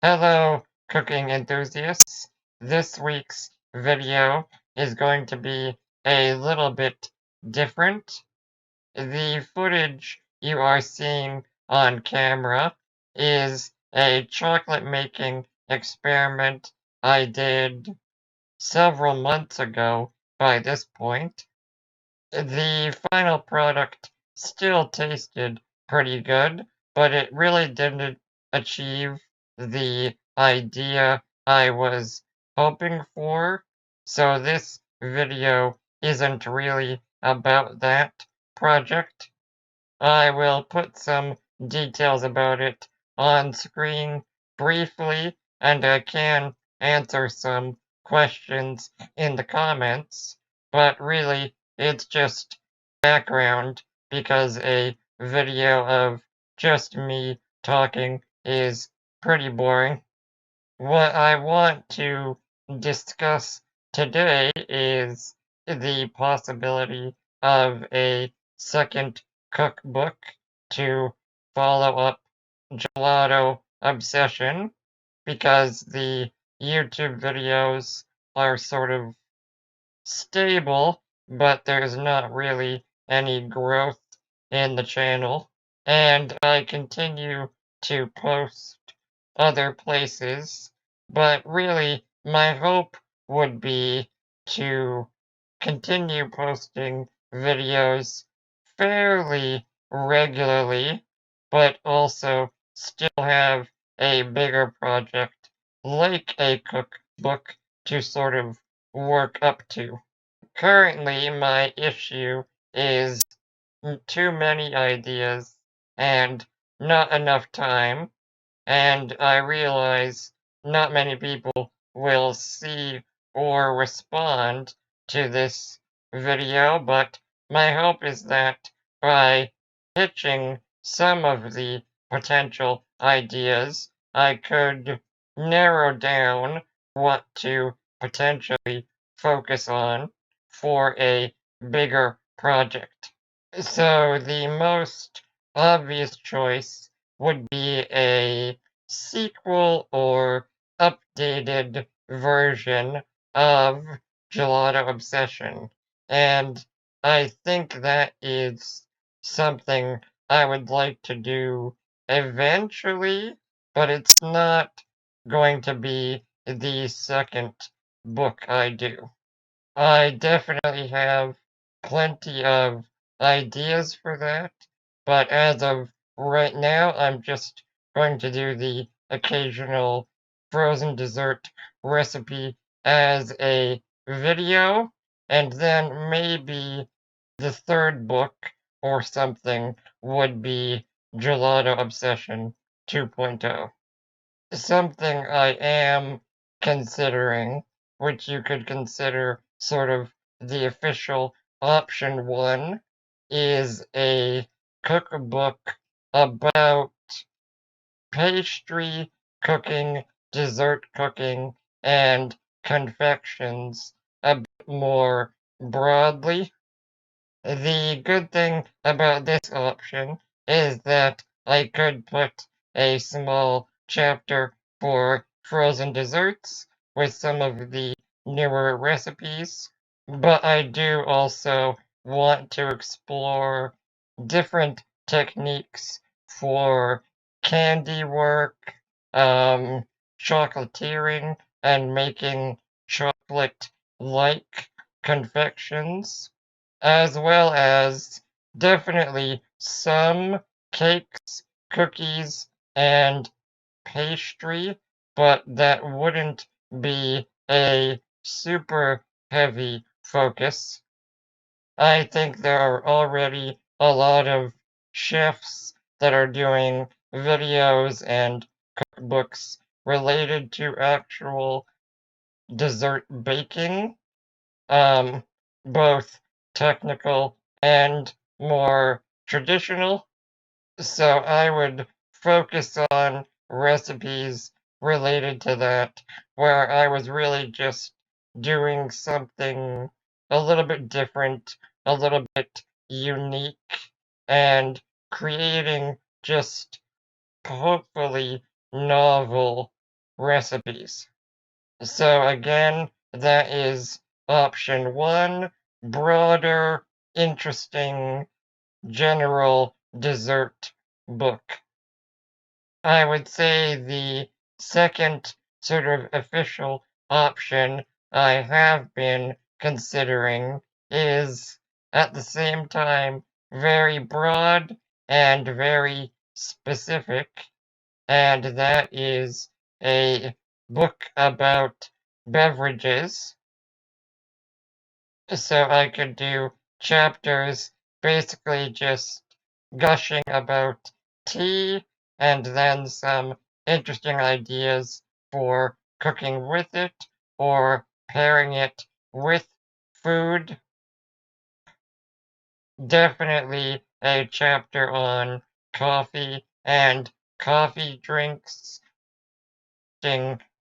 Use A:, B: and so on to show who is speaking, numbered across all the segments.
A: Hello, cooking enthusiasts. This week's video is going to be a little bit different. The footage you are seeing on camera is a chocolate making experiment I did several months ago by this point. The final product still tasted pretty good, but it really didn't achieve the idea I was hoping for. So this video isn't really about that project. I will put some details about it on screen briefly, and I can answer some questions in the comments, but really it's just background because a video of just me talking is pretty boring. What I want to discuss today is the possibility of a second cookbook to follow up Gelato Obsession because the YouTube videos are sort of stable, but there's not really any growth in the channel. And I continue to post other places, but really my hope would be to continue posting videos fairly regularly, but also still have a bigger project like a cookbook to sort of work up to. Currently, my issue is too many ideas and not enough time, and I realize not many people will see or respond to this video, but my hope is that by pitching some of the potential ideas, I could narrow down what to potentially focus on for a bigger project. So the most obvious choice would be a sequel or updated version of Gelato Obsession. And I think that is something I would like to do eventually, but it's not going to be the second book I do. I definitely have plenty of ideas for that, but as of right now, I'm just going to do the occasional frozen dessert recipe as a video, and then maybe the third book or something would be Gelato Obsession 2.0. Something I am considering, which you could consider sort of the official option one, is a cookbook about pastry cooking, dessert cooking, and confections a bit more broadly. The good thing about this option is that I could put a small chapter for frozen desserts with some of the newer recipes, but I do also want to explore different techniques for candy work, chocolatiering, and making chocolate-like confections, as well as definitely some cakes, cookies, and pastry, but that wouldn't be a super heavy focus. I think there are already a lot of chefs that are doing videos and cookbooks related to actual dessert baking, um, both technical and more traditional. So I would focus on recipes related to that, where I was really just doing something a little bit different, a little bit unique, and creating just hopefully novel recipes. So again, that is option one, broader, interesting, general dessert book. I would say the second sort of official option I have been considering is at the same time very broad and very specific, and that is a book about beverages. So I could do chapters basically just gushing about tea and then some interesting ideas for cooking with it or pairing it with food. Definitely a chapter on coffee and coffee drinks,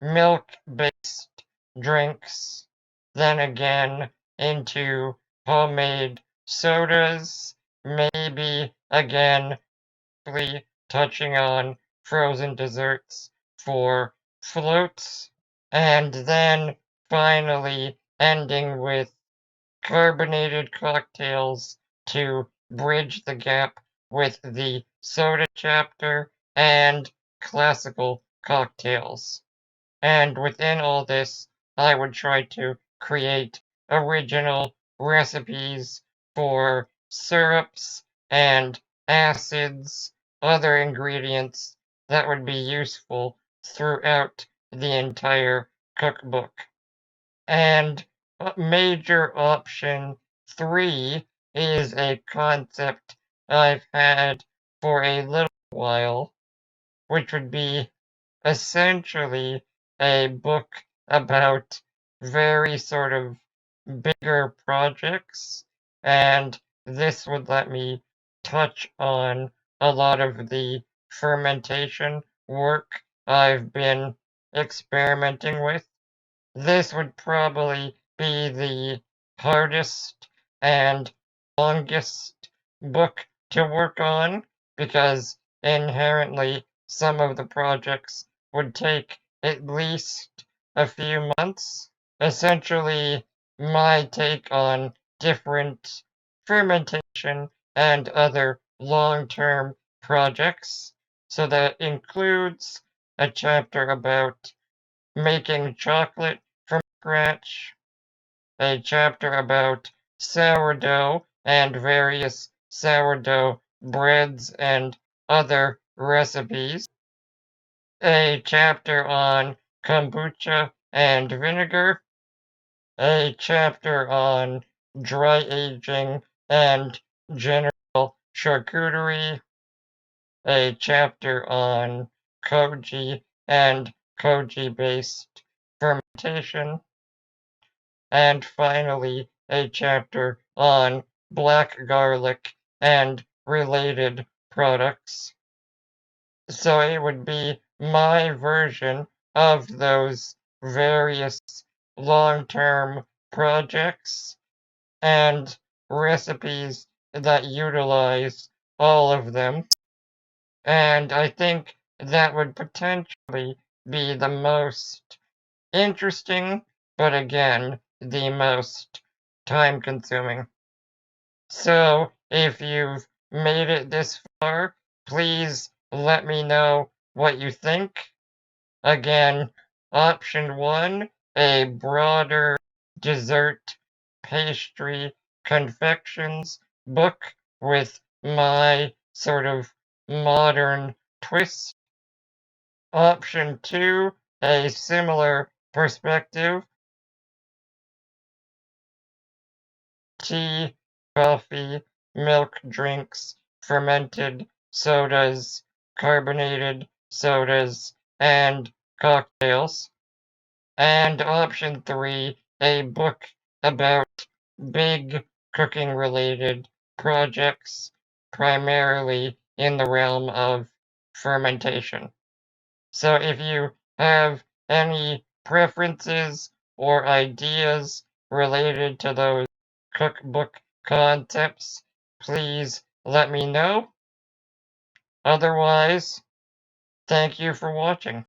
A: milk-based drinks, then again into homemade sodas, maybe again touching on frozen desserts for floats, and then finally ending with carbonated cocktails to bridge the gap with the soda chapter and classical cocktails. And within all this, I would try to create original recipes for syrups and acids, other ingredients that would be useful throughout the entire cookbook. And major option three is a concept I've had for a little while, which would be essentially a book about very sort of bigger projects, and this would let me touch on a lot of the fermentation work I've been experimenting with. This would probably be the hardest and longest book to work on because inherently some of the projects would take at least a few months. Essentially, my take on different fermentation and other long-term projects. So that includes a chapter about making chocolate from scratch, a chapter about sourdough and various sourdough breads and other recipes, a chapter on kombucha and vinegar, a chapter on dry aging and general charcuterie, a chapter on koji and koji-based fermentation, and finally a chapter on black garlic and related products. So it would be my version of those various long-term projects and recipes that utilize all of them. And I think that would potentially be the most interesting, but again, the most time consuming. So if you've made it this far, please let me know what you think. Again, option one, a broader dessert, pastry, confections book with my sort of modern twist. Option two, a similar perspective, tea, coffee, milk drinks, fermented sodas, carbonated sodas, and cocktails. And option three, a book about big cooking related projects, primarily in the realm of fermentation. So if you have any preferences or ideas related to those cookbook concepts, please let me know. Otherwise, thank you for watching.